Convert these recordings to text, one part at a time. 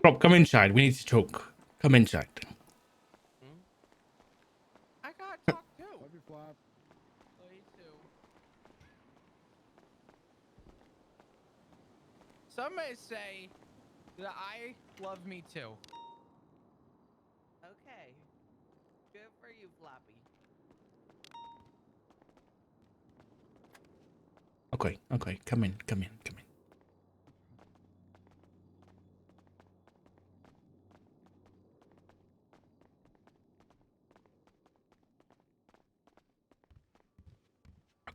Rob, come inside. We need to talk. Come inside. I got to talk too. Love you, Flop. Love you too. Some may say that I love me too. Okay. Good for you, Floppy. Okay. Come in.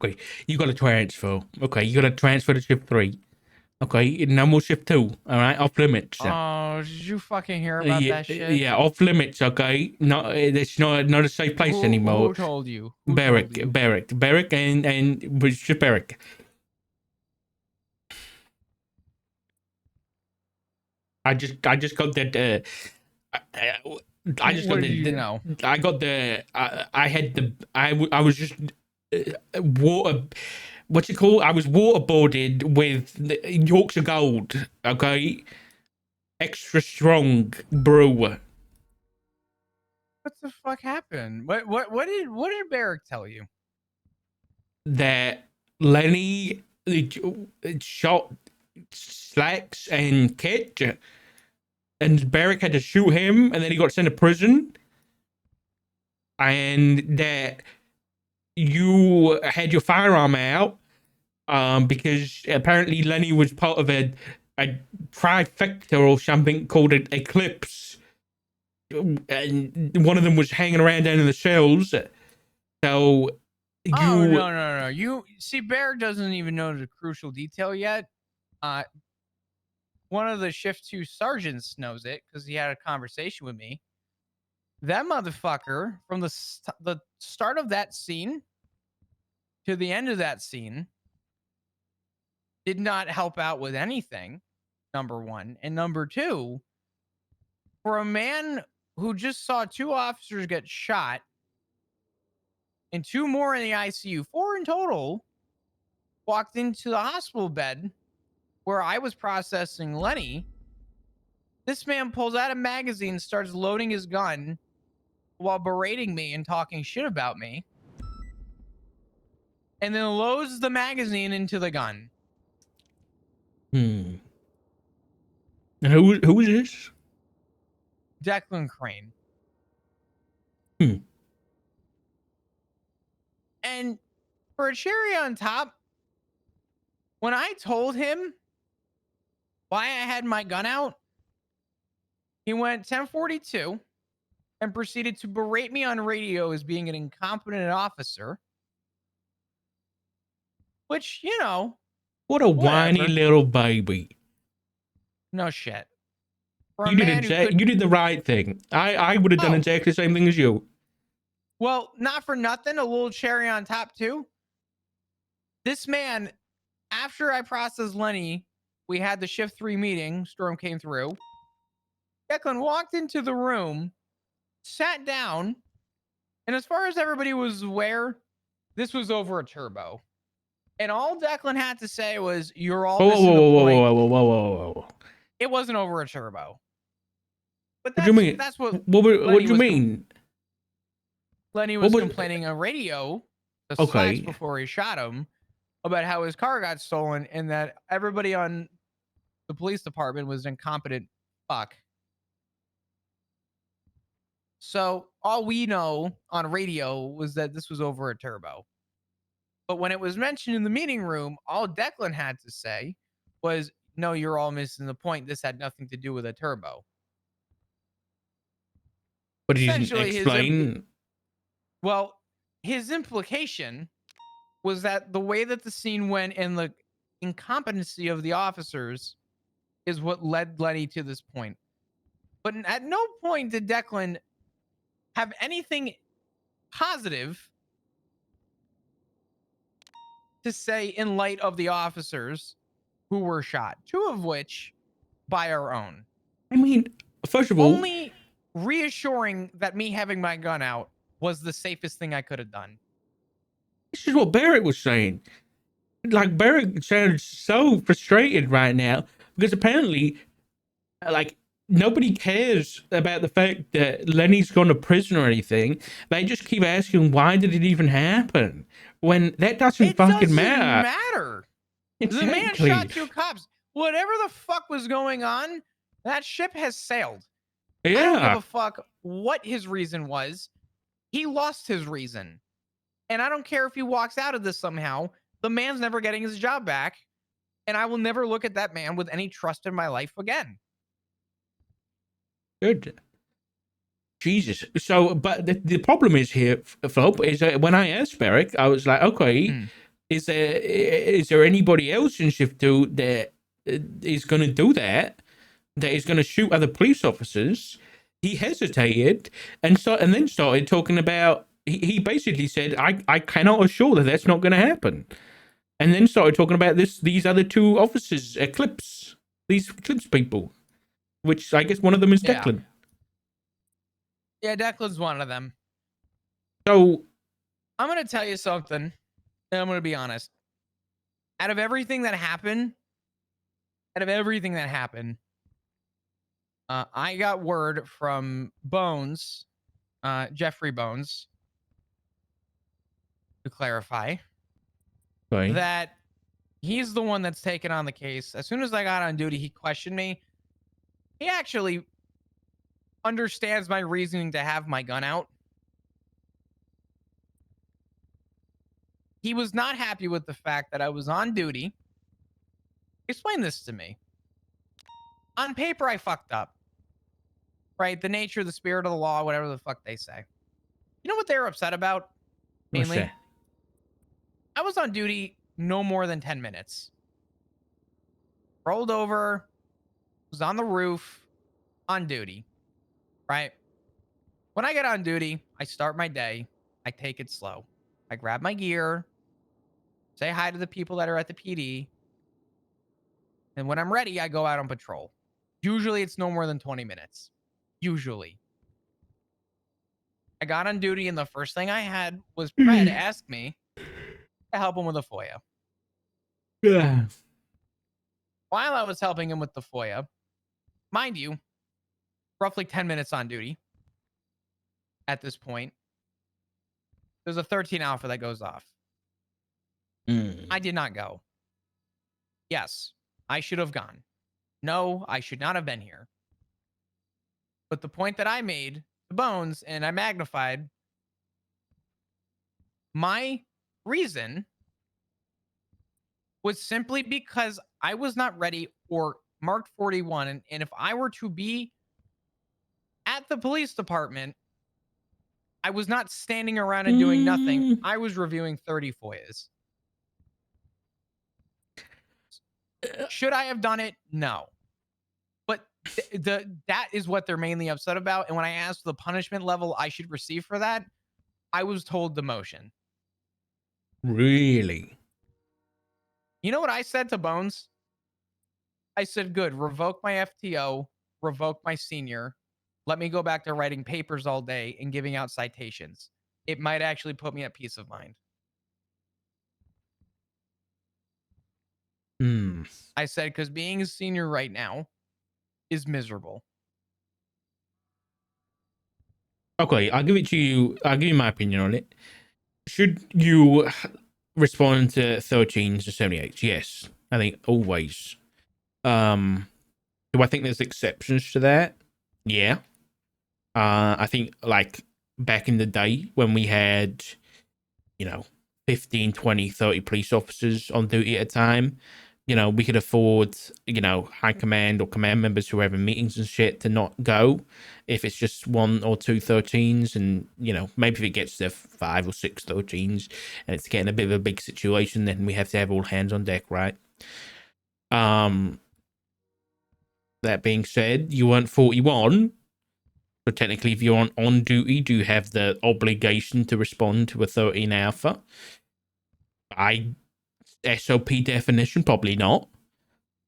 Okay, you got to transfer. Okay, you got to transfer to shift 3. Okay, no more shift 2. All right, off limits. Oh, did you fucking hear about that shit? Yeah, off limits. Okay, no, it's not a safe place anymore. Who told you? Barrick, and was just Barrick. I just got that. I just What got did you know? I got the. I had the. I was just water. What's it called? I was waterboarded with the Yorkshire Gold. Okay, extra strong brew. What the fuck happened? What did Barrick tell you? That Lenny shot Slacks and Ketch, and Barrick had to shoot him, and then he got sent to prison. And that you had your firearm out, because apparently Lenny was part of a trifecta or something called an Eclipse, and one of them was hanging around down in the cells. So you... Oh no! You see, Barrick doesn't even know the crucial detail yet. One of the shift 2 sergeants knows it because he had a conversation with me. That motherfucker, from the start of that scene to the end of that scene, did not help out with anything, number one. And number two, for a man who just saw 2 officers get shot and 2 more in the ICU, 4 in total, walked into the hospital bed where I was processing Lenny. This man pulls out a magazine, starts loading his gun while berating me and talking shit about me, and then loads the magazine into the gun. And who is this? Declan Crane. And for a cherry on top, when I told him why I had my gun out, he went 1042 and proceeded to berate me on radio as being an incompetent officer. Which, you know, What a whatever. whiny little baby. No shit. You did the right thing. I would have done exactly the same thing as you. Well, not for nothing, a little cherry on top too. This man, after I processed Lenny, we had the shift 3 meeting. Storm came through. Declan walked into the room, sat down, and as far as everybody was aware, this was over a turbo. And all Declan had to say was, "You're all missing the point." Whoa. It wasn't over a turbo. But What do you mean? That's what. What do you mean? Lenny was complaining on radio the Slacks before he shot him about how his car got stolen and that everybody on the police department was incompetent fuck. So all we know on radio was that this was over a turbo. But when it was mentioned in the meeting room, all Declan had to say was, "No, you're all missing the point. This had nothing to do with a turbo." But he didn't explain. Well, his implication was that the way that the scene went and the incompetency of the officers is what led Lenny to this point. But at no point did Declan have anything positive to say in light of the officers who were shot, 2 of which by our own. I mean, first of all, only reassuring that me having my gun out was the safest thing I could have done. This is what Barrett was saying. Like, Barrett sounds so frustrated right now because apparently, like, nobody cares about the fact that Lenny's gone to prison or anything. They just keep asking, why did it even happen? When that doesn't It fucking doesn't matter. matter. The man Exactly. shot 2 cops. Whatever the fuck was going on, that ship has sailed. I don't give Yeah. a fuck what his reason was. He lost his reason. And I don't care if he walks out of this somehow. The man's never getting his job back. And I will never look at that man with any trust in my life again. Good. Jesus. So, but the problem is here, Philip, is that when I asked Beric, I was like, okay, Hmm. is there anybody else in Shift 2 that is going to do that? That is going to shoot other police officers? He hesitated and then started talking about. He basically said, I cannot assure that that's not going to happen. And then started talking about these other two officers, these Eclipse people, which I guess one of them is Yeah. Declan. Yeah, Declan's one of them. So I'm going to tell you something, and I'm going to be honest. Out of everything that happened, I got word from Bones, Jeffrey Bones, to clarify okay. that he's the one that's taken on the case. As soon as I got on duty, he questioned me. He actually understands my reasoning to have my gun out. He was not happy with the fact that I was on duty. Explain this to me. On paper, I fucked up. Right? The nature, the spirit of the law, whatever the fuck they say. You know what they were upset about? What's Mainly, that? I was on duty no more than 10 minutes. Rolled over, was on the roof, on duty. Right? When I get on duty, I start my day. I take it slow. I grab my gear, say hi to the people that are at the PD. And when I'm ready, I go out on patrol. Usually it's no more than 20 minutes. Usually. I got on duty and the first thing I had was Fred ask me to help him with a FOIA. Yeah. While I was helping him with the FOIA, mind you, roughly 10 minutes on duty at this point, there's a 13 alpha that goes off. I did not go. Yes, I should have gone. No, I should not have been here. But the point that I made to Bones and I magnified, my reason was simply because I was not ready or marked 41. And if I were to be at the police department, I was not standing around and doing nothing. I was reviewing 30 FOIAs. Should I have done it? No. But that is what they're mainly upset about. And when I asked the punishment level I should receive for that, I was told demotion. Really? You know what I said to Bones? I said, good, revoke my FTO, revoke my senior. Let me go back to writing papers all day and giving out citations. It might actually put me at peace of mind. I said, because being a senior right now is miserable. Okay, I'll give it to you. I'll give you my opinion on it. Should you respond to 13s to 78s? Yes, I think always. Do I think there's exceptions to that? Yeah. I think like back in the day when we had, 15, 20, 30 police officers on duty at a time, we could afford, high command or command members who are having meetings and shit to not go if it's just one or two 13s. And, maybe if it gets to 5 or 6 13s and it's getting a bit of a big situation, then we have to have all hands on deck, right? That being said, you weren't 41. So technically, if you're on duty, do you have the obligation to respond to a 13 alpha? By SOP definition, probably not.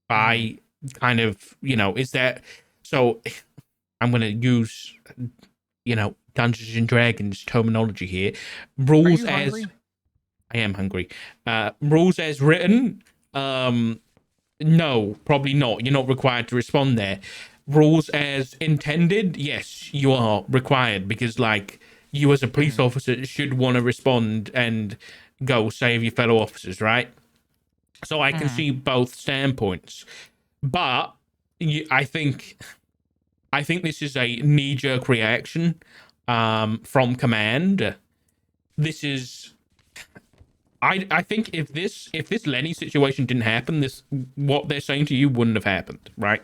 By kind of, is that... So I'm going to use, Dungeons and Dragons terminology here. Rules as... hungry? I am hungry. Rules as written, no, probably not. You're not required to respond there. rules as intended, yes, you are required because, like, you as a police officer should want to respond and go save your fellow officers, right? So I can see both standpoints, but I think this is a knee-jerk reaction from command. This is I think if this Lenny situation didn't happen, this what they're saying to you wouldn't have happened, right?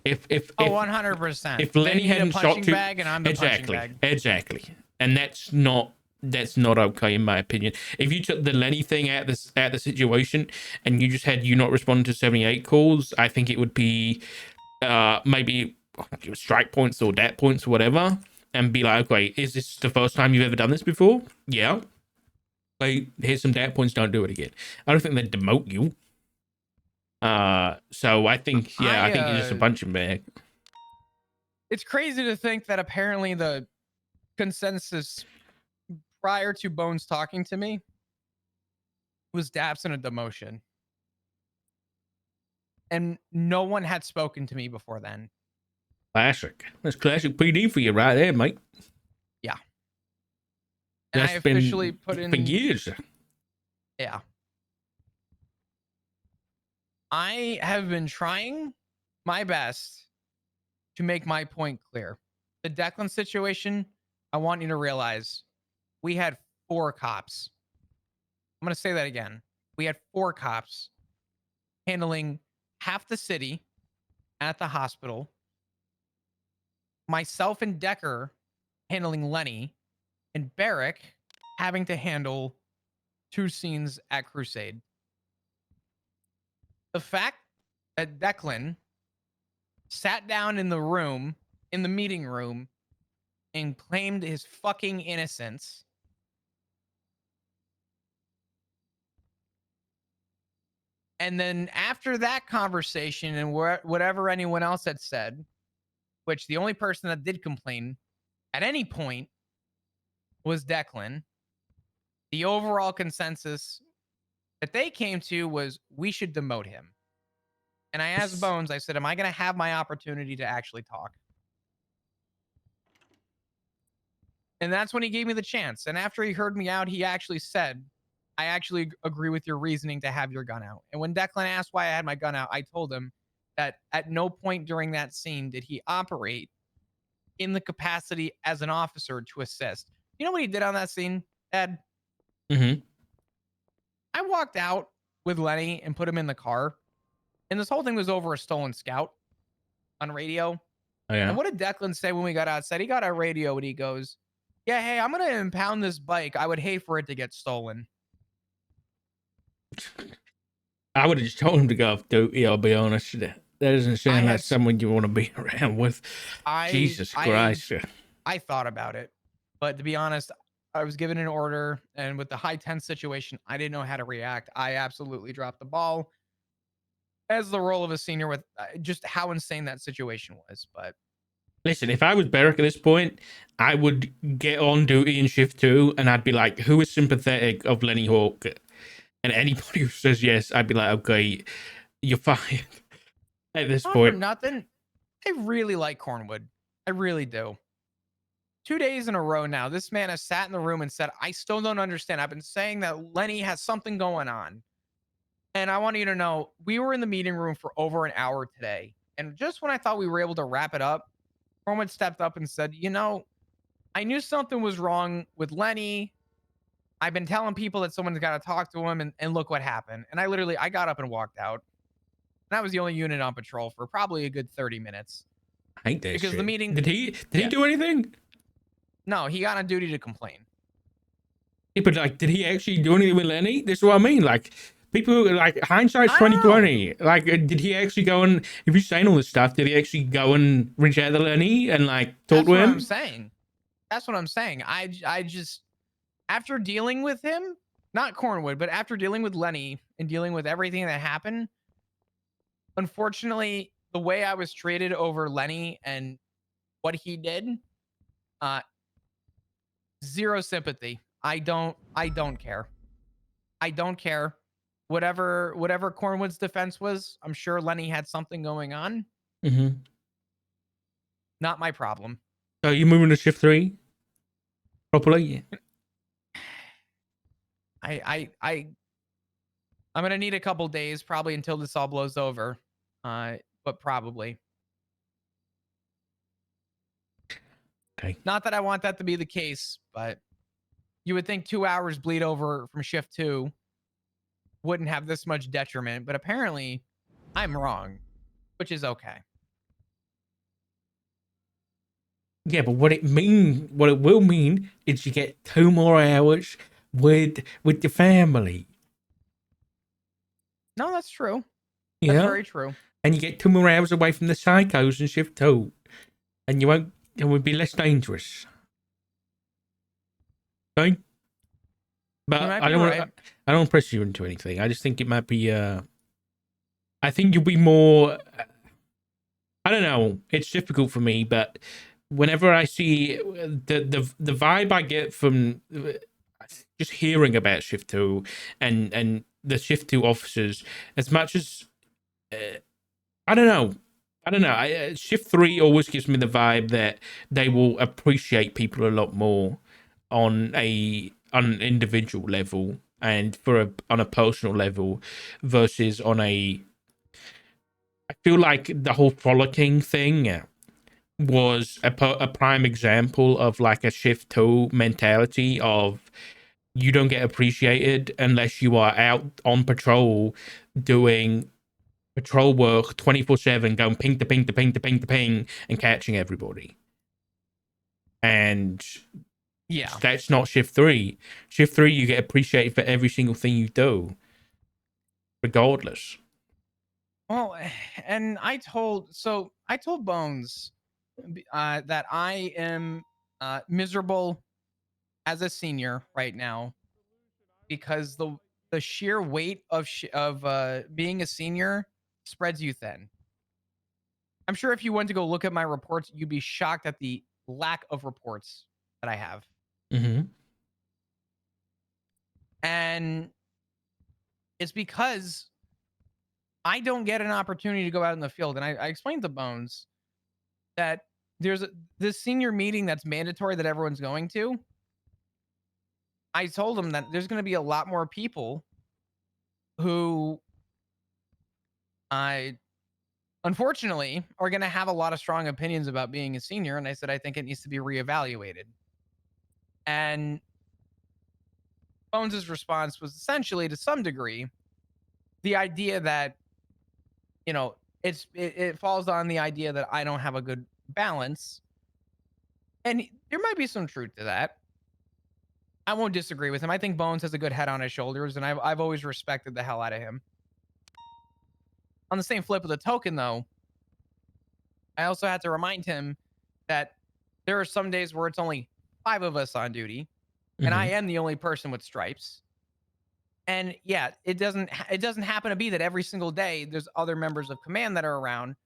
If 100%. if They Lenny need a hadn't shot punching to bag, and I'm the punching bag. exactly, and that's not okay in my opinion. If you took the Lenny thing out the situation and you just had you not responding to 78 calls, I think it would be maybe strike points or dat points or whatever, and be like, okay, is this the first time you've ever done this before? Yeah. Like, here's some dat points, don't do it again. I don't think they'd demote you. So I think, I think you're just a punching bag. It's crazy to think that apparently the consensus prior to Bones talking to me was Daps and a demotion. And no one had spoken to me before then. Classic. That's classic PD for you right there, mate. Yeah. And That's I officially put in for years. Yeah. I have been trying my best to make my point clear. The Declan situation, I want you to realize we had 4 cops. I'm going to say that again. We had 4 cops handling half the city at the hospital. Myself and Decker handling Lenny, and Barrick having to handle 2 scenes at Crusade. The fact that Declan sat down in the meeting room, and claimed his fucking innocence. And then after that conversation and whatever anyone else had said, which the only person that did complain at any point was Declan, the overall consensus that they came to was we should demote him. And I asked Bones, I said, am I going to have my opportunity to actually talk? And that's when he gave me the chance. And after he heard me out, he actually said, I actually agree with your reasoning to have your gun out. And when Declan asked why I had my gun out, I told him that at no point during that scene did he operate in the capacity as an officer to assist. You know what he did on that scene, Ed? Mm-hmm. I walked out with Lenny and put him in the car. And this whole thing was over a stolen Scout on radio. Oh, yeah. And what did Declan say when we got outside? He got our radio and he goes, yeah, hey, I'm going to impound this bike. I would hate for it to get stolen. I would have just told him to go off duty, I'll be honest. That doesn't sound like someone you want to be around with. Jesus Christ. I thought about it. But to be honest, I was given an order. And with the high tense situation, I didn't know how to react. I absolutely dropped the ball as the role of a senior with just how insane that situation was. But listen, if I was Barrick at this point, I would get on duty in shift 2 and I'd be like, who is sympathetic of Lenny Hawk? And anybody who says yes, I'd be like, okay, you're fired at this point. For nothing, I really like Cornwood. I really do. 2 days in a row now, this man has sat in the room and said, I still don't understand. I've been saying that Lenny has something going on. And I want you to know, we were in the meeting room for over an hour today. And just when I thought we were able to wrap it up, Cornwood stepped up and said, you know, I knew something was wrong with Lenny. I've been telling people that someone's got to talk to him, and look what happened. And I got up and walked out. And I was the only unit on patrol for probably a good 30 minutes. I hate that because shit. The meeting. Did he do anything? No, he got on duty to complain. Yeah, but like, did he actually do anything with Lenny? This is what I mean. Like, people like hindsight's 2020. Like, did he actually go and if you're saying all this stuff, did he actually go and reach out to Lenny and like talk to him? That's what I'm saying. I just after dealing with him, not Cornwood, but after dealing with Lenny and dealing with everything that happened, unfortunately, the way I was treated over Lenny and what he did, zero sympathy. I don't care. I don't care. Whatever Cornwood's defense was, I'm sure Lenny had something going on. Mm-hmm. Not my problem. So you're moving to shift 3 properly? I'm gonna need a couple days probably until this all blows over. But probably. Okay. Not that I want that to be the case, but you would think 2 hours bleed over from shift 2 wouldn't have this much detriment, but apparently I'm wrong, which is okay. Yeah, but what it will mean is you get 2 more hours with your family. No, that's true. That's Yeah, very true. and you get 2 more hours away from the psychos in shift 2, and you won't. It would be less dangerous. Okay, You but might be right. I don't press you into anything. I just think it might be. I think you'll be more. I don't know. It's difficult for me, but whenever I see the vibe I get from just hearing about Shift Two and the Shift Two officers, as much as I don't know. I don't know. Shift 3 always gives me the vibe that they will appreciate people a lot more on an individual level and on a personal level versus on a. I feel like the whole frolicking thing was a prime example of like a shift 2 mentality of you don't get appreciated unless you are out on patrol doing patrol work 24/7, going ping to ping to ping to ping to ping and catching everybody. And Yeah. that's not shift 3. Shift 3, you get appreciated for every single thing you do, regardless. Well, and I told Bones that I am miserable as a senior right now because the sheer weight of being a senior spreads you thin. I'm sure if you went to go look at my reports, you'd be shocked at the lack of reports that I have. Mm-hmm. And it's because I don't get an opportunity to go out in the field. And I explained to Bones that there's this senior meeting that's mandatory that everyone's going to. I told him that there's going to be a lot more people who I unfortunately are going to have a lot of strong opinions about being a senior. And I said, I think it needs to be reevaluated. And Bones's response was essentially, to some degree, the idea that, you know, it falls on the idea that I don't have a good balance. And there might be some truth to that. I won't disagree with him. I think Bones has a good head on his shoulders, and I've always respected the hell out of him. On the same flip of the token, though, I also had to remind him that there are some days where it's only 5 of us on duty, and I am the only person with stripes. And yeah, it doesn't happen to be that every single day there's other members of command that are around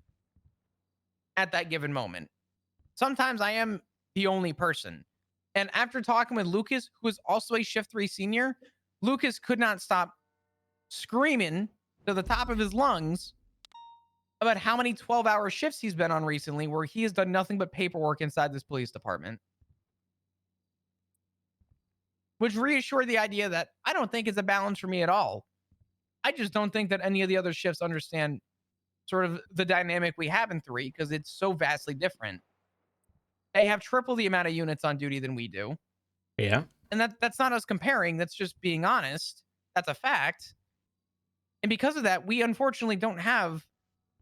at that given moment. Sometimes I am the only person. And after talking with Lucas, who is also a shift 3 senior, Lucas could not stop screaming to the top of his lungs about how many 12-hour shifts he's been on recently where he has done nothing but paperwork inside this police department. Which reassured the idea that I don't think it's a balance for me at all. I just don't think that any of the other shifts understand sort of the dynamic we have in 3 because it's so vastly different. They have triple the amount of units on duty than we do. Yeah. And that's not us comparing. That's just being honest. That's a fact. And because of that, we unfortunately don't have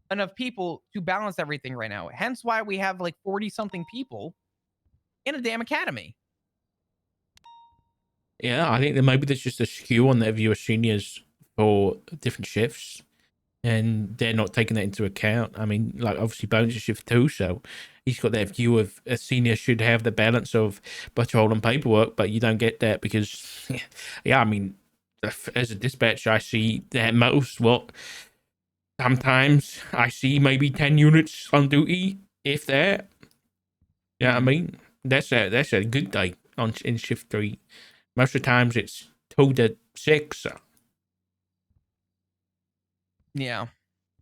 enough people to balance everything right now. Hence why we have like 40 something people in a damn academy. Yeah, I think that maybe there's just a skew on their view of seniors for different shifts, and they're not taking that into account. I mean, like obviously Bones is shift 2, so he's got that view of a senior should have the balance of patrol and paperwork, but you don't get that because, yeah, I mean, as a dispatcher, I see that most sometimes I see maybe 10 units on duty, if that. Yeah, I mean, that's a good day in shift 3. Most of the times it's 2 to 6. Yeah.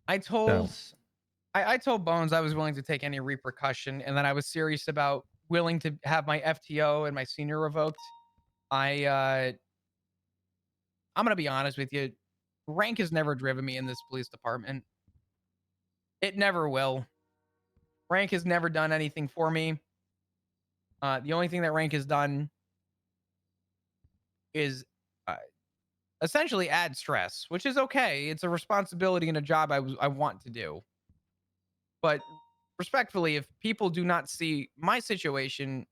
I told I told Bones I was willing to take any repercussion, and that I was serious about willing to have my FTO and my senior revoked. I'm gonna be honest with you. Rank has never driven me in this police department. It never will. Rank has never done anything for me. The only thing that rank has done is uh, essentially add stress, which is okay. It's a responsibility and a job I want to do. But respectfully, if people do not see my situation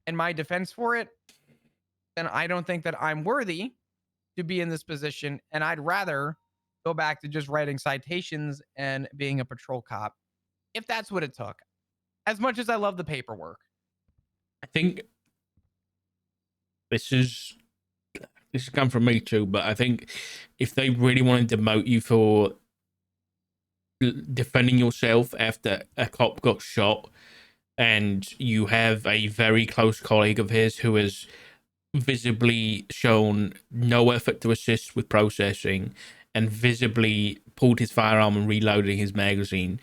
and my defense for it, then I don't think that I'm worthy to be in this position. And I'd rather go back to just writing citations and being a patrol cop, if that's what it took. As much as I love the paperwork. I think this is this has come from me too, but I think if they really wanted to demote you for defending yourself after a cop got shot, and you have a very close colleague of his who has visibly shown no effort to assist with processing and visibly pulled his firearm and reloaded his magazine,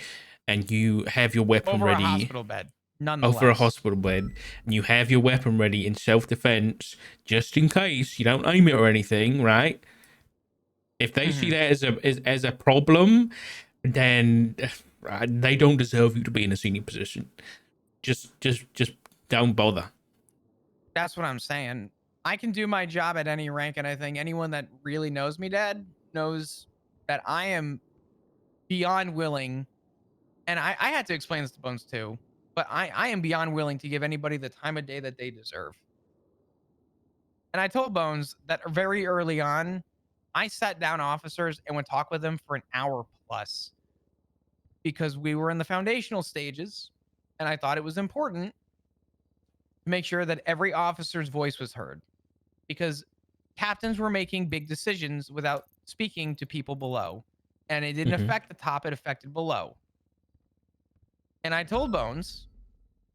and you have your weapon Over a ready hospital bed, over a nonetheless. hospital bed, and you have your weapon ready in self-defense just in case you don't aim it or anything, right? If they see that as a problem, then they don't deserve you to be in a senior position. Just don't bother. That's what I'm saying. I can do my job at any rank, and I think anyone that really knows me, Dad, knows that I am beyond willing. And I had to explain this to Bones too, but I am beyond willing to give anybody the time of day that they deserve. And I told Bones that very early on, I sat down officers and would talk with them for an hour plus because we were in the foundational stages, and I thought it was important to make sure that every officer's voice was heard, because captains were making big decisions without speaking to people below, and it didn't Mm-hmm. affect the top, it affected below. And I told Bones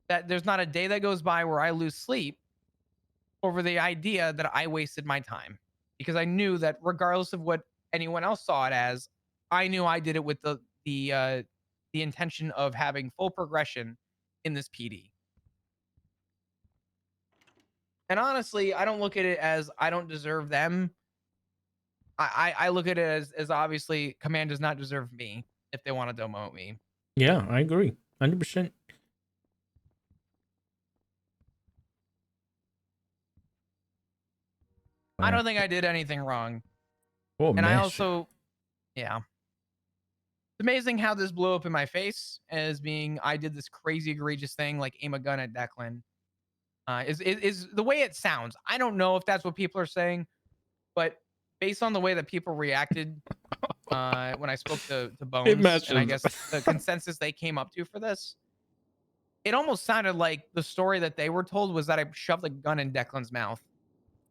that there's not a day that goes by where I lose sleep over the idea that I wasted my time, because I knew that regardless of what anyone else saw it as, I knew I did it with the intention of having full progression in this PD. And honestly, I don't look at it as I don't deserve them. I look at it as obviously command does not deserve me if they want to demote me. Yeah, I agree, 100%. I Wow, don't think I did anything wrong. what a And I mess. also, yeah. It's amazing how this blew up in my face as being I did this crazy egregious thing like aim a gun at Declan. Is the way it sounds. I don't know if that's what people are saying, but based on the way that people reacted when I spoke to It Bones, and I messes. guess the consensus they came up to for this, it almost sounded like the story that they were told was that I shoved a gun in Declan's mouth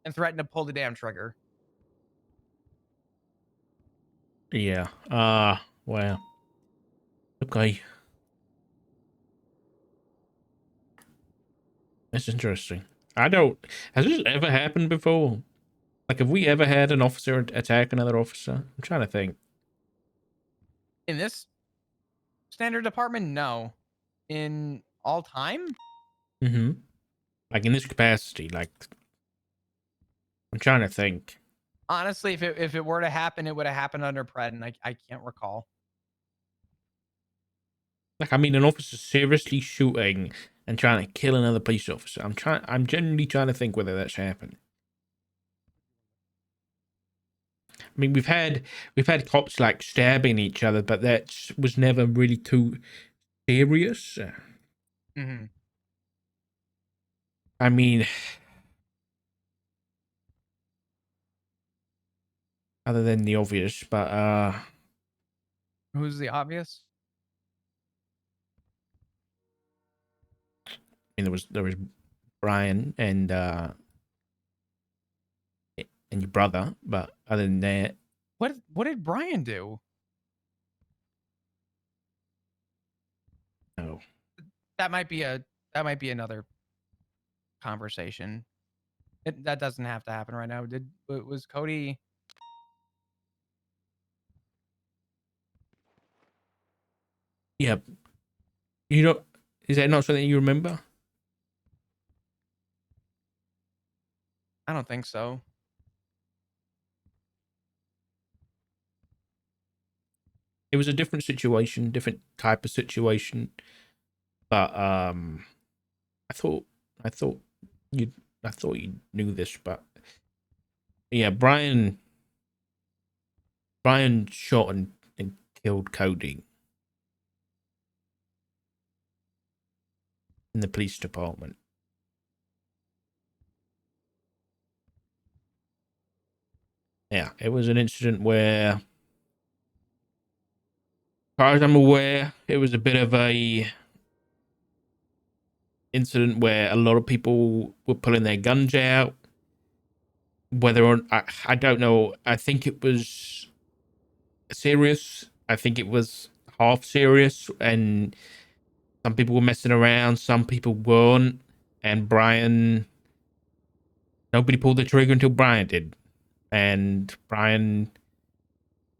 and threatened to pull the damn trigger. Yeah. Wow. Okay. That's interesting. I don't. Has this ever happened before? Like, have we ever had an officer attack another officer? I'm trying to think. In this standard department, no. In all time, Mm-hmm. Like in this capacity. Like, I'm trying to think. honestly, if it were to happen, it would have happened under Pred, and I can't recall. Like, I mean, an officer seriously shooting and trying to kill another police officer. I'm genuinely trying to think whether that's happened. I mean, we've had cops like stabbing each other, but that was never really too serious. Mm-hmm. I mean, other than the obvious, but Who's the obvious? I mean, there was Brian and your brother, but other than that, What did Brian do? no. That might be another conversation. That doesn't have to happen right now. Was Cody? Yeah, you don't. Is that not something you remember? I don't think so. It was a different situation, different type of situation. But I thought, I thought you, I thought you knew this, but yeah, Brian shot and killed Cody in the police department. Yeah, it was an incident where, as far as I'm aware, it was a bit of a incident where a lot of people were pulling their guns out. Whether or I don't know. I think it was serious. I think it was half serious, and some people were messing around, some people weren't. And Brian, nobody pulled the trigger until Brian did, and Brian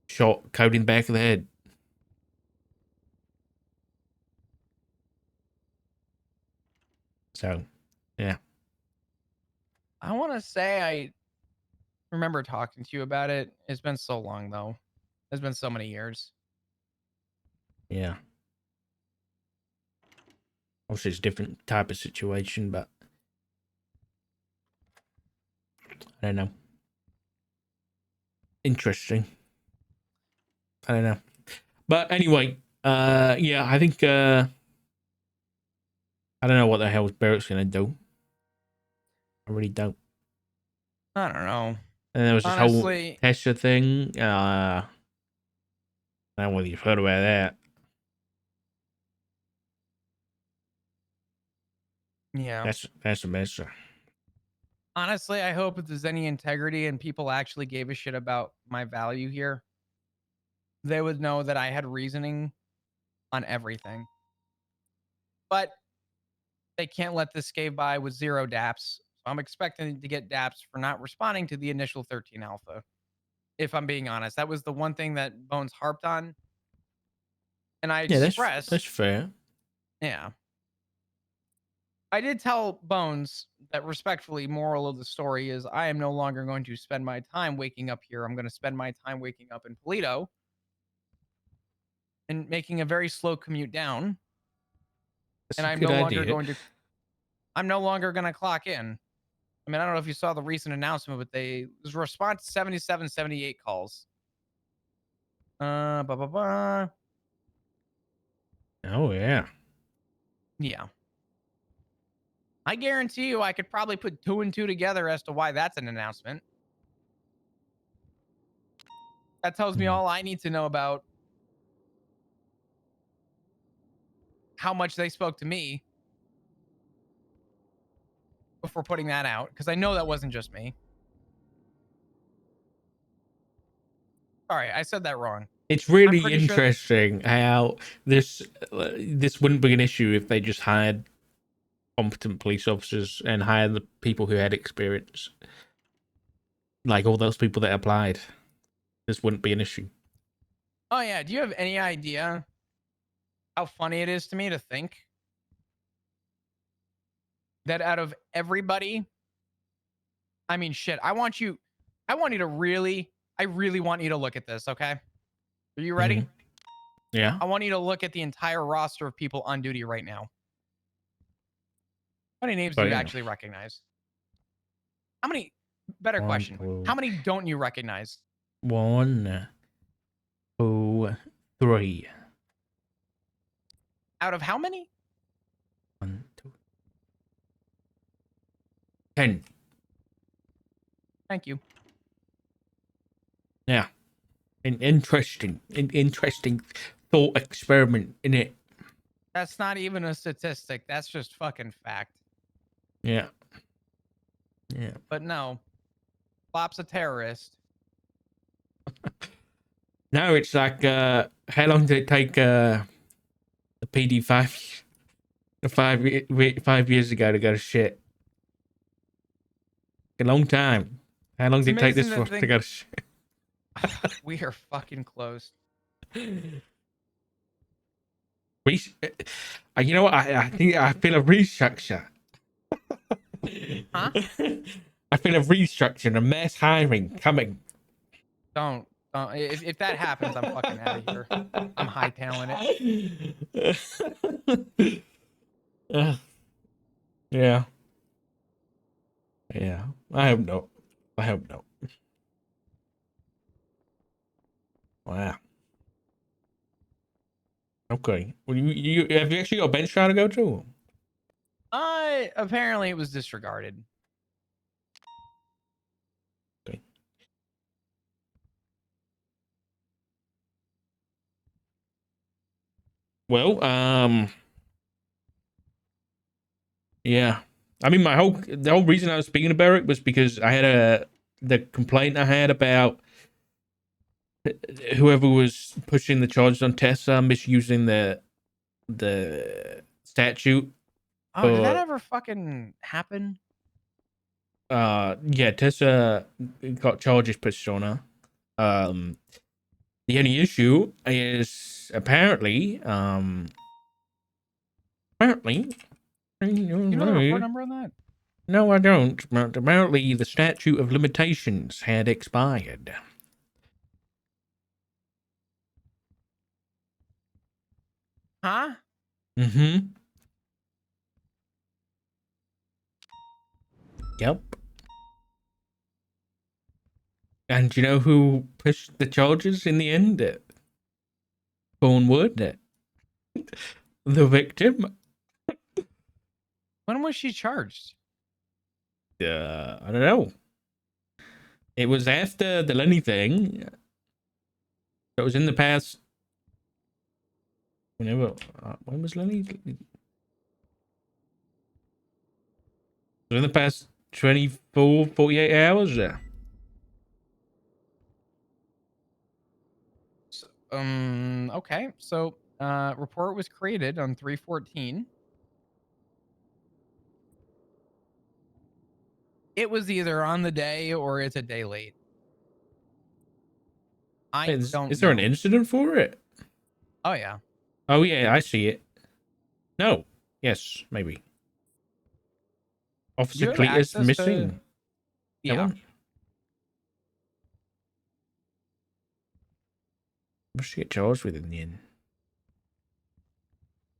shot Cody in the back of the head. So, yeah, I want to say I remember talking to you about it. It's been so long though. It's been so many years. yeah. Obviously, it's a different type of situation, but I don't know. Interesting. I don't know. But anyway, yeah, I think I don't know what the hell Barrett's gonna do. I really don't. I don't know. And there was this whole Honestly, Tesla thing. I don't know whether you've heard about that. yeah. That's a mess. Honestly, I hope if there's any integrity and people actually gave a shit about my value here, they would know that I had reasoning on everything. But they can't let this skate by with 0 DApps. So I'm expecting to get DApps for not responding to the initial 13 alpha. If I'm being honest, that was the one thing that Bones harped on. And I Yeah, that's expressed, fair. yeah. I did tell Bones that respectfully, moral of the story is I am no longer going to spend my time waking up here. I'm going to spend my time waking up in Polito and making a very slow commute down. That's And a good idea. I'm no longer going to clock in. I mean, I don't know if you saw the recent announcement, but they was a response to 77, 78 calls. Blah, blah, blah. Oh yeah. Yeah. I guarantee you I could probably put 2 and 2 together as to why that's an announcement. That tells me all I need to know about how much they spoke to me before putting that out, because I know that wasn't just me. Sorry, I said that wrong. It's I'm really pretty sure. interesting how this wouldn't be an issue if they just hired competent police officers and hired the people who had experience, like all those people that applied. This wouldn't be an issue. Oh yeah, do you have any idea how funny it is to me to think that out of everybody, I mean, shit, I want you to really, I really want you to look at this, okay? Are you ready? Mm-hmm. Yeah. I want you to look at the entire roster of people on duty right now. How many names So do you yeah. actually recognize? How many, better One, question, two, how many don't you recognize? one, two, three. Out of how many? 1, 2, 10. Thank you. Yeah. An interesting thought experiment in it. That's not even a statistic. That's just fucking fact. Yeah. Yeah. But no, Flop's a terrorist. Now it's like, how long did it take the PD 5 years ago to go to shit? A long time. How long It's did it take this amazing to for to think go to shit? we are fucking close. You know what? I think I feel a restructure. Huh? I feel a restructure and a mass hiring coming. Don't. If that happens, I'm fucking out of here. I'm hightailing it. Yeah. Yeah. I hope not. I hope not. Wow. Okay. Well, you have you actually got a bench trial to go to? Apparently it was disregarded. Okay. Well, yeah. I mean, the whole reason I was speaking about it was because I had the complaint I had about whoever was pushing the charges on Tessa misusing the statute. Oh, did that But ever fucking happen? yeah, Tessa got charges pushed on her. The only issue is apparently You know the report number on that? no, I don't. But apparently the statute of limitations had expired. Huh? Mm-hmm. Yep. And you know who pushed the charges in the end? Cornwood, the victim. When was she charged? I don't know. It was after the Lenny thing. It was in the past. Whenever, when was Lenny? It was in the past 24, 48 hours. Okay. So, report was created on 3/14. It was either on the day or it's a day late. I don't Is there an know. incident for it? Oh yeah. Oh yeah, I see it. No. Yes, maybe. Officer You have Cletus access to missing. That yeah. one? What should she get charged with in the end?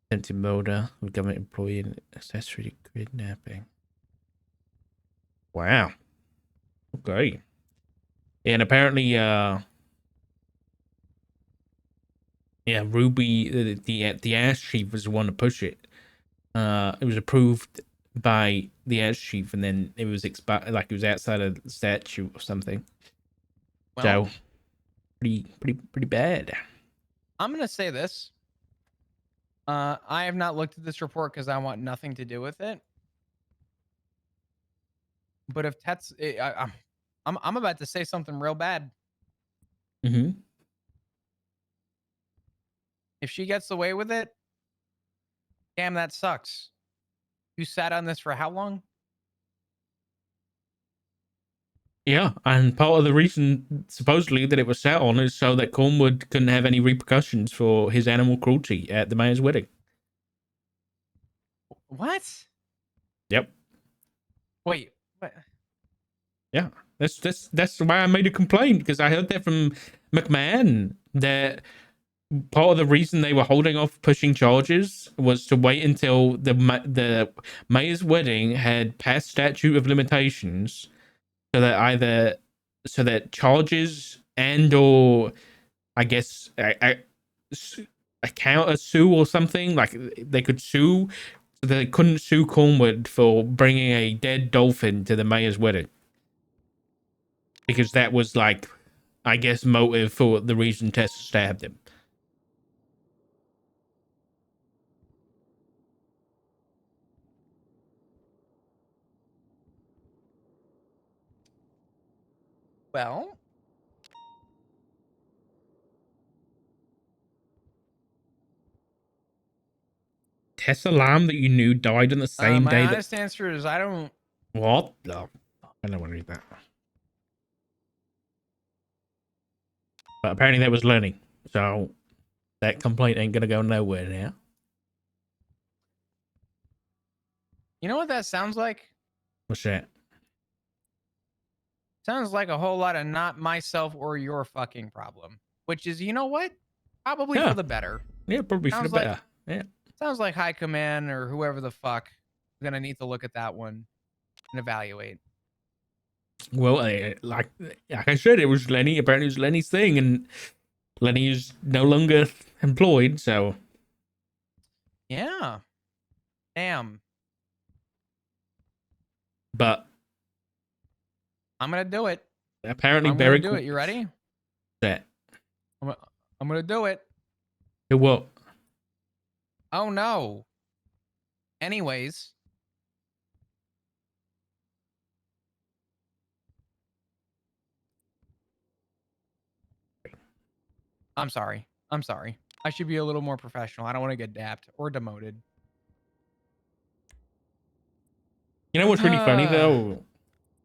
Attempted murder with government employee and accessory to kidnapping. Wow. Okay. And apparently, yeah, Ruby, the ass chief was the one to push it. It was approved by the ass chief, and then it was like it was outside of the statute or something. Well, So pretty bad. I'm gonna say this. I have not looked at this report because I want nothing to do with it. But if Tets, I'm about to say something real bad. Mm-hmm. If she gets away with it, damn, that sucks. You sat on this for how long? Yeah, and part of the reason supposedly that it was sat on is so that Cornwood couldn't have any repercussions for his animal cruelty at the mayor's wedding. What? Yep. Wait. What? Yeah. That's why I made a complaint, because I heard that from McMahon that part of the reason they were holding off pushing charges was to wait until the mayor's wedding had passed statute of limitations, so that charges and or I guess a counter sue or something, like they could sue. So they couldn't sue Cornwood for bringing a dead dolphin to the mayor's wedding, because that was like, I guess, motive for the reason Tessa stabbed him. Well, Tessa Lamb that you knew died on the same my day that. honest answer is I don't. What? No, I don't want to read that. But apparently that was Lenny, so that complaint ain't gonna go nowhere now. You know what that sounds like? What's that? Sounds like a whole lot of not myself or your fucking problem. Which is, you know what? Probably for Yeah, the better. yeah, probably for the Sounds like better. Yeah. sounds like high command or whoever the fuck is gonna need to look at that one and evaluate. Well, like I said, it was Lenny. Apparently, it was Lenny's thing, and Lenny is no longer employed. So, Yeah. Damn. but I'm gonna do it. apparently, I'm gonna Barry do it. You ready? that. I'm, I'm gonna do it. It what? Oh no. Anyways, I'm sorry. I'm sorry. I should be a little more professional. I don't want to get dapped or demoted. You know what's really funny though?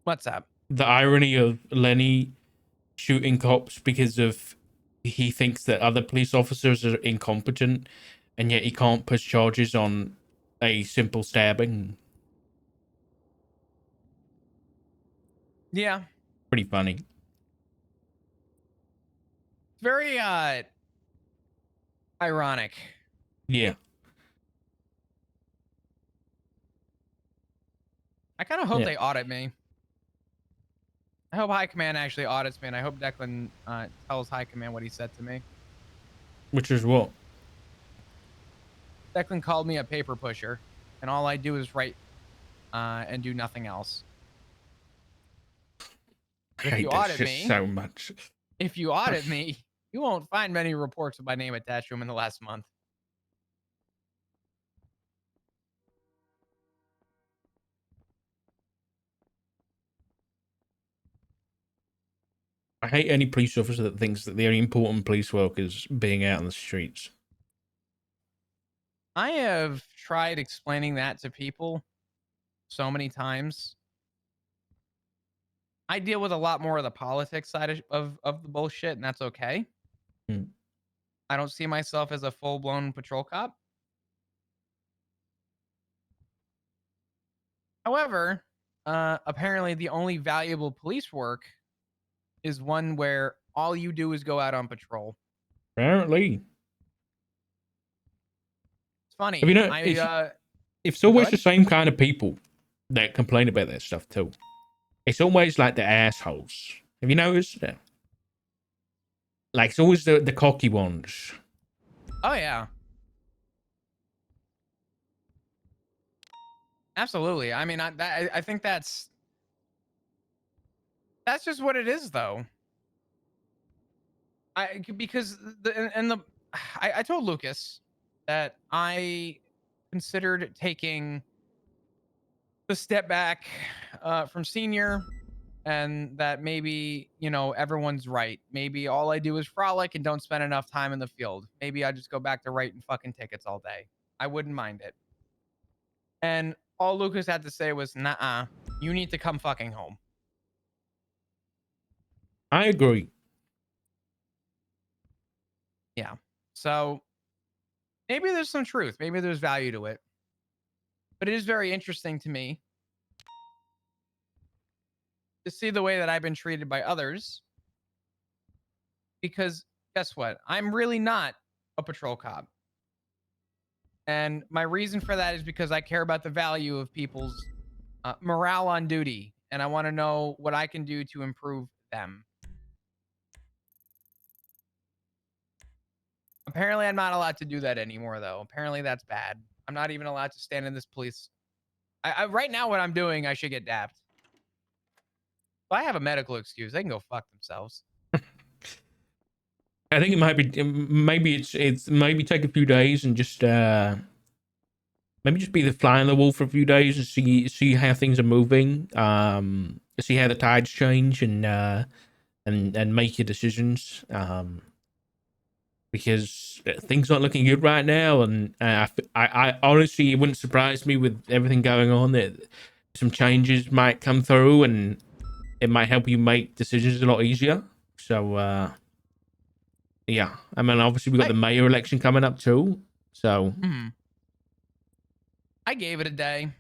What's up? The irony of Lenny shooting cops because of he thinks that other police officers are incompetent, and yet he can't push charges on a simple stabbing. Yeah. Pretty funny. Very ironic. Yeah. I kind of hope Yeah. they audit me. I hope High Command actually audits me, and I hope Declan tells High Command what he said to me. Which is what? Declan called me a paper pusher, and all I do is write and do nothing else. I If hate you that audit shit me, so much. if you audit me, you won't find many reports with my name attached to them in the last month. I hate any police officer that thinks that they're important police work is being out on the streets. I have tried explaining that to people so many times. I deal with a lot more of the politics side of the bullshit, and that's okay. Hmm. I don't see myself as a full-blown patrol cop. However, apparently the only valuable police work is one where all you do is go out on patrol. Apparently. It's Have you funny. know, it's Go always the ahead. same kind of people that complain about that stuff too. It's always like the assholes. Have you noticed that? Like it's always the cocky ones. Oh yeah. Absolutely. I mean, I think that's just what it is, though. Because I told Lucas that I considered taking the step back from senior, and that maybe everyone's right. Maybe all I do is frolic and don't spend enough time in the field. Maybe I just go back to writing fucking tickets all day. I wouldn't mind it. And all Lucas had to say was, "Nah, you need to come fucking home." I agree. Yeah. So maybe there's some truth. Maybe there's value to it. But it is very interesting to me to see the way that I've been treated by others. Because guess what? I'm really not a patrol cop. And my reason for that is because I care about the value of people's morale on duty. And I want to know what I can do to improve them. Apparently, I'm not allowed to do that anymore, though. Apparently, that's bad. I'm not even allowed to stand in this police. Right now, what I'm doing, I should get dapped. If I have a medical excuse, they can go fuck themselves. I think it might be it's maybe take a few days and just maybe just be the fly on the wall for a few days and see how things are moving. See how the tides change and make your decisions. Because things aren't looking good right now, and I honestly, it wouldn't surprise me with everything going on that some changes might come through, and it might help you make decisions a lot easier. So yeah, I mean, obviously we got the mayor election coming up too. So I gave it a day.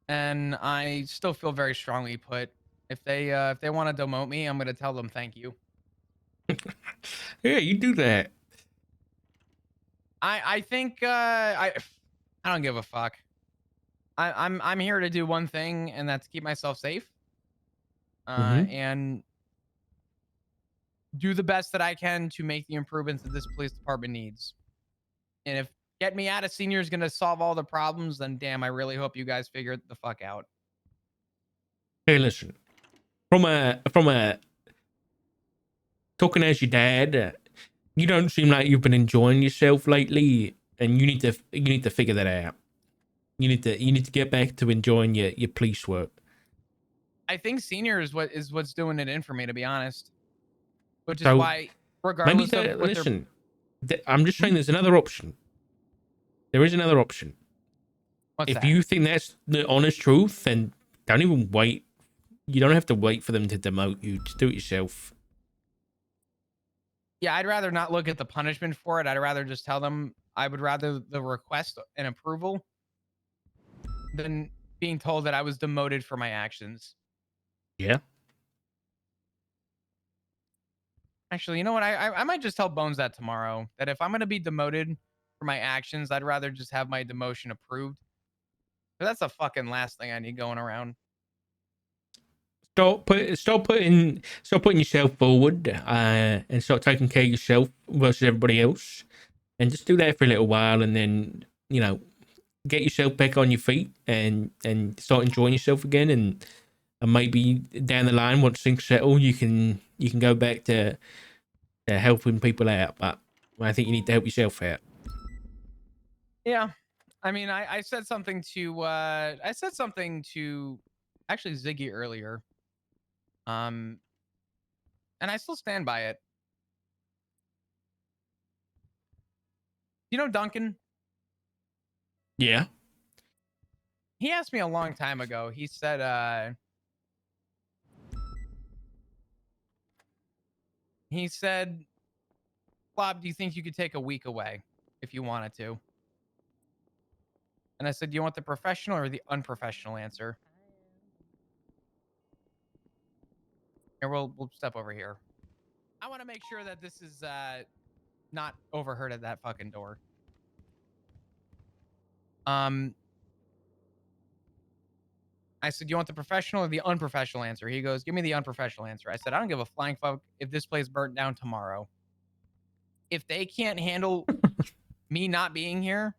and I still feel very strongly put. If they want to demote me, I'm gonna tell them thank you. Yeah, you do that. I think I don't give a fuck. I'm here to do one thing, and that's keep myself safe. Mm-hmm. And do the best that I can to make the improvements that this police department needs. And if get me out of senior is going to solve all the problems, then damn, I really hope you guys figure it the fuck out. Hey, listen. From a talking as your dad, you don't seem like you've been enjoying yourself lately, and you need to figure that out. You need to get back to enjoying your police work. I think senior is what's doing it in for me, to be honest. Which is So why, maybe regardless of what they're listen. I'm just hmm? saying, there's another option. There is another option. What's If that? you think that's the honest truth, then don't even wait. You don't have to wait for them to demote you. Just do it yourself. Yeah, I'd rather not look at the punishment for it. I'd rather just tell them I would rather the request and approval than being told that I was demoted for my actions. Yeah. Actually, you know what? I might just tell Bones that tomorrow. That if I'm gonna be demoted for my actions, I'd rather just have my demotion approved. But that's the fucking last thing I need going around. Stop putting yourself forward, and start taking care of yourself versus everybody else, and just do that for a little while, and then get yourself back on your feet and start enjoying yourself again, and maybe down the line once things settle, you can go back to helping people out. But I think you need to help yourself out. Yeah. I mean, I said something to actually Ziggy earlier. Um, and I still stand by it. You know, Duncan, Yeah. he asked me a long time ago. He said, Bob, do you think you could take a week away if you wanted to? And I said, do you want the professional or the unprofessional answer? Here, we'll step over here. I want to make sure that this is not overheard at that fucking door. Um, I said, you want the professional or the unprofessional answer? He goes, give me the unprofessional answer. I said, I don't give a flying fuck if this place burnt down tomorrow. If they can't handle me not being here,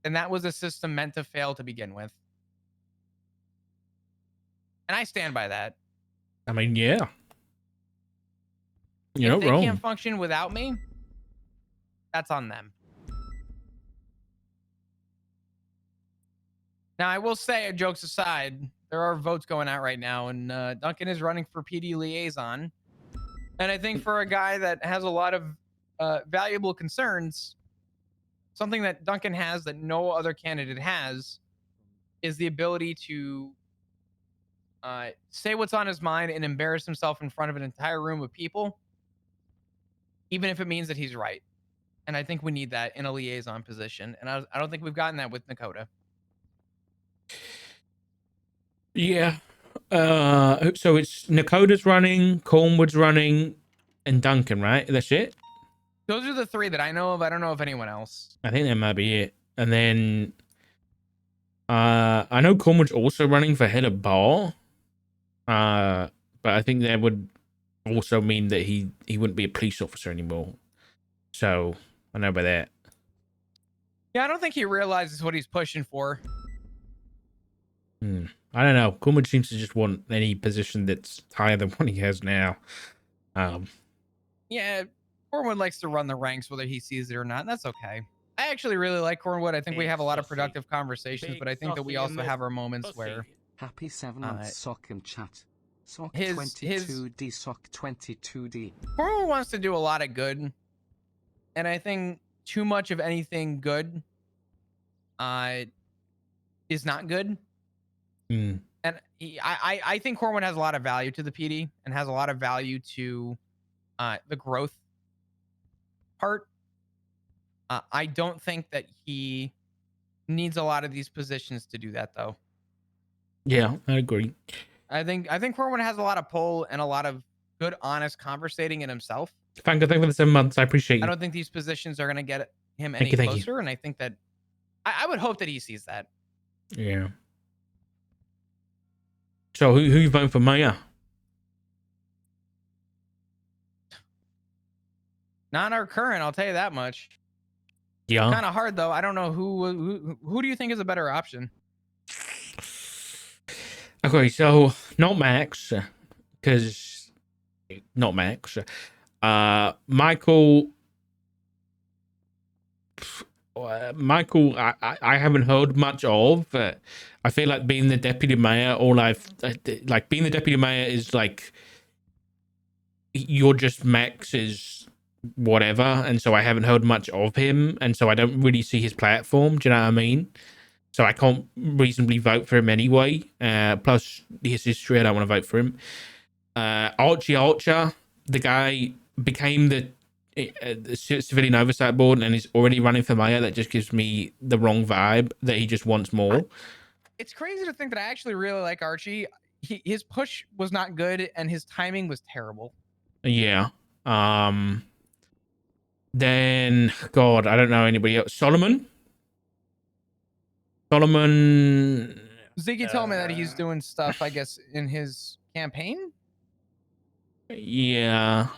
then that was a system meant to fail to begin with. And I stand by that. I mean, yeah. You're If not they can't wrong. function without me, that's on them. Now, I will say, jokes aside, there are votes going out right now, and Duncan is running for PD liaison. And I think for a guy that has a lot of valuable concerns, something that Duncan has that no other candidate has is the ability to say what's on his mind and embarrass himself in front of an entire room of people, even if it means that he's right. And I think we need that in a liaison position. And I don't think we've gotten that with Nakota. Yeah. So it's Nakota's running, Cornwood's running, and Duncan, right? That's it. Those are the three that I know of. I don't know of anyone else. I think that might be it. And then I know Cornwood's also running for head of bar. But I think that would also mean that he wouldn't be a police officer anymore. So I know about that. Yeah, I don't think he realizes what he's pushing for. I don't know. Cornwood seems to just want any position that's higher than what he has now. Yeah, Cornwood likes to run the ranks whether he sees it or not, and that's okay. I actually really like Cornwood. I think we have a lot of productive conversations, but I think that we also have our moments where Happy 7 months sock and chat. Sock his 22D, sock 22D. Cornwood wants to do a lot of good, and I think too much of anything good is not good. And I think Cornwood has a lot of value to the PD and has a lot of value to the growth part. I don't think that he needs a lot of these positions to do that, though. Yeah, I agree. I think Corwin has a lot of pull and a lot of good, honest conversating in himself. Thank you for the 7 months. I appreciate I you. don't think these positions are going to get him Thank any you, thank you. closer, and I think that I would hope that he sees that. Yeah. So who you voting for mayor? Not our current, I'll tell you that much. Yeah. Kind of hard though. I don't know who do you think is a better option? Okay, so not Max, because not Max. Michael. Michael, I haven't heard much of. I feel like being the deputy mayor, like being the deputy mayor is like you're just Max's whatever, and so I haven't heard much of him, and so I don't really see his platform. Do you know what I mean? So I can't reasonably vote for him anyway. Plus his history, I don't want to vote for him. Archie Archer, the guy became the civilian oversight board and is already running for mayor. That just gives me the wrong vibe that he just wants more. It's crazy to think that I actually really like Archie. His push was not good and his timing was terrible. Yeah. Then God, I don't know anybody else. Solomon. Ziggy told me that he's doing stuff, I guess, in his campaign. Yeah.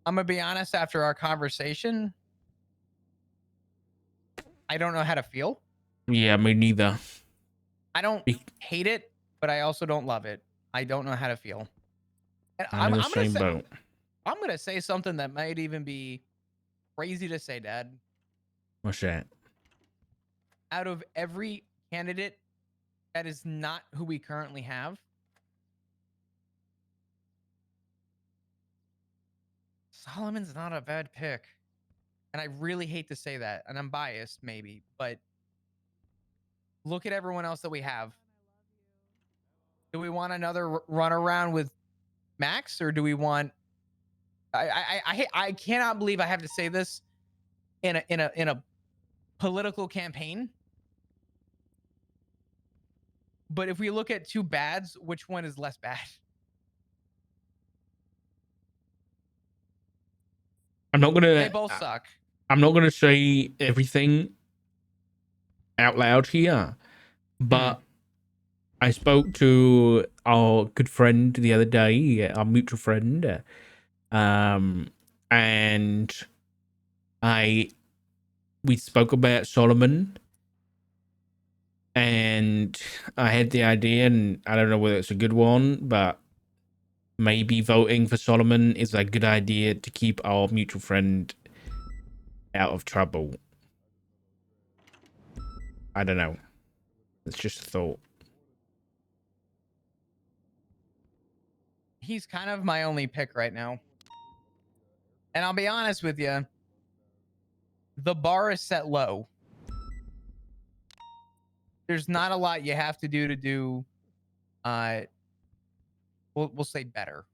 I'm gonna be honest, after our conversation, I don't know how to feel. Yeah, me neither. I don't hate it, but I also don't love it. I don't know how to feel. And I'm in the same boat. I'm gonna say something that might even be crazy to say, Dad. What's that? Out of every candidate that is not who we currently have, Solomon's not a bad pick. And I really hate to say that, and I'm biased maybe, but look at everyone else that we have. Do we want another run around with Max, or do we want? I cannot believe I have to say this in a political campaign. But if we look at two bads, which one is less bad? I'm not gonna. They both suck. I'm not gonna say everything out loud here, but I spoke to our good friend the other day, our mutual friend, and we spoke about Solomon, and I had the idea, and I don't know whether it's a good one, but maybe voting for Solomon is a good idea to keep our mutual friend out of trouble. I don't know. It's just a thought. He's kind of my only pick right now. And I'll be honest with you, the bar is set low. There's not a lot you have to do we'll say better.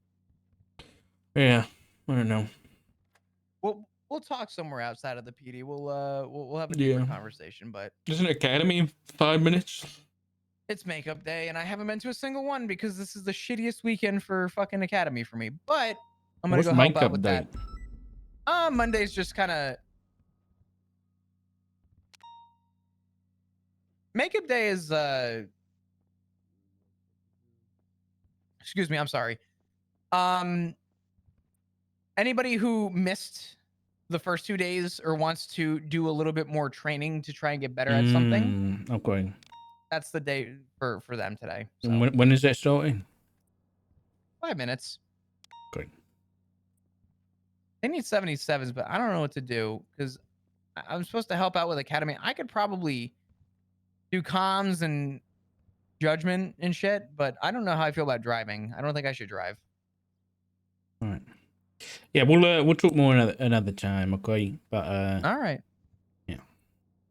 Yeah, I don't know. We'll talk somewhere outside of the PD. We'll have a deeper conversation, but isn't it Academy in 5 minutes? It's makeup day, and I haven't been to a single one because this is the shittiest weekend for fucking Academy for me. But I'm gonna go help out with that. Monday's just kind of makeup day is excuse me, I'm sorry. Anybody who missed the first 2 days or wants to do a little bit more training to try and get better at something, okay, that's the day for them today. So. When is that starting? 5 minutes. Good. They need 77s, but I don't know what to do because I'm supposed to help out with Academy. I could probably do comms and judgment and shit, but I don't know how I feel about driving. I don't think I should drive. All right. Yeah, we'll talk more another time, okay? But all right. Yeah.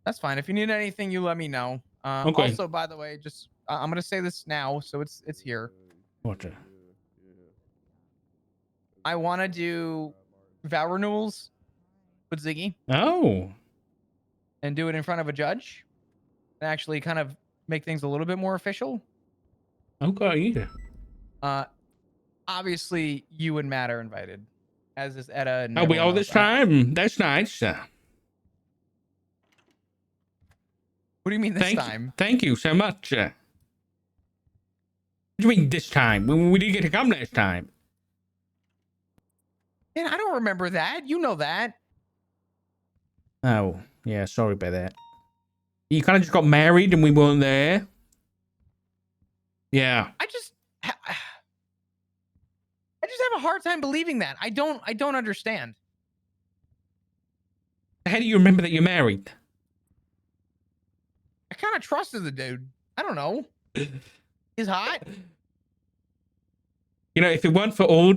That's fine. If you need anything, you let me know. Okay. Also, by the way, just I'm gonna say this now, so it's here. What? I want to do vow renewals with Ziggy. Oh. And do it in front of a judge. And actually kind of make things a little bit more official. Okay. Obviously, you and Matt are invited, as is Etta and Are we everyone all this else. time? That's nice. What do you mean this time? Thank you so much. What do you mean this time? We didn't get to come last time. Man, I don't remember that. You know that. Oh, yeah, sorry about that. You kind of just got married and we weren't there. Yeah. I just have a hard time believing that. I don't understand. How do you remember that you're married? I kind of trusted the dude. I don't know. He's hot. You know, if it weren't for all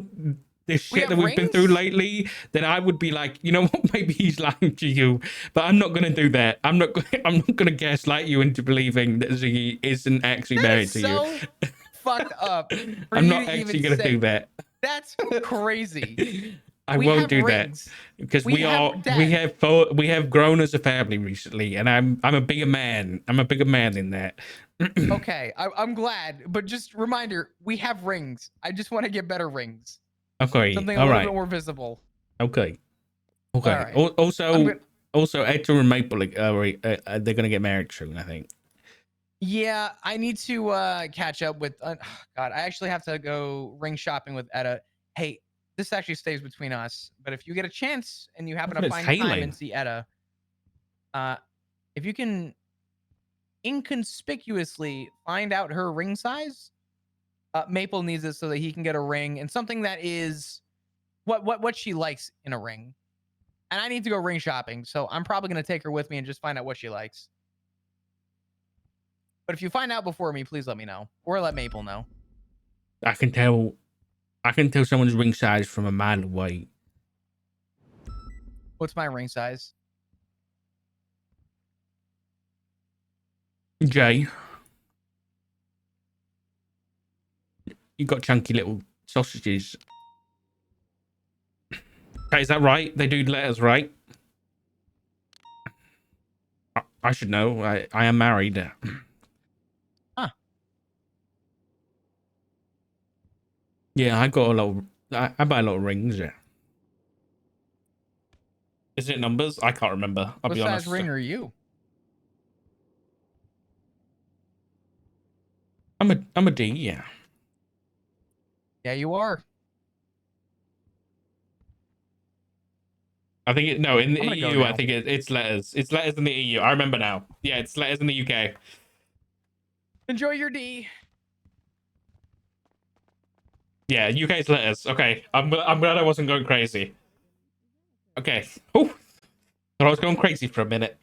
this We shit have that we've been through rings? lately, then I would be like, you know what? Maybe he's lying to you, but I'm not gonna do that. I'm not gonna gaslight you into believing that Ziggy isn't actually That married is to so you. fucked up. for I'm you not to actually even gonna say- do that. That's crazy. I We won't have do rings. that because We have grown as a family recently, and I'm a bigger man. I'm a bigger man in that. Okay, I'm glad, but just reminder, we have rings. I just want to get better rings. Okay, Something a all little right. bit more visible. Okay. All right. Also, Hector and Maple, they're gonna get married soon, I think. Yeah, I need to catch up with. God, I actually have to go ring shopping with Etta. Hey, this actually stays between us, but if you get a chance and you happen to It's find time hailing. and see Etta, if you can inconspicuously find out her ring size, Maple needs it so that he can get a ring and something that is what she likes in a ring. And I need to go ring shopping, so I'm probably gonna take her with me and just find out what she likes. But if you find out before me, please let me know or let Maple know. I can tell someone's ring size from a mile away. What's my ring size? Jay, you got chunky little sausages. Okay, is that right? They do letters, right? I should know. I am married. Huh. Yeah, I got a lot. I buy a lot of rings. Yeah. Is it numbers? I can't remember. I'll What be size honest. ring are you? I'm a D. Yeah. Yeah, you are. I think no, in the I'm gonna go EU, I now. think it's letters. It's letters in the EU. I remember now. Yeah, it's letters in the UK. Enjoy your D. Yeah, UK's letters. Okay, I'm glad I wasn't going crazy. Okay. Oh, thought I was going crazy for a minute.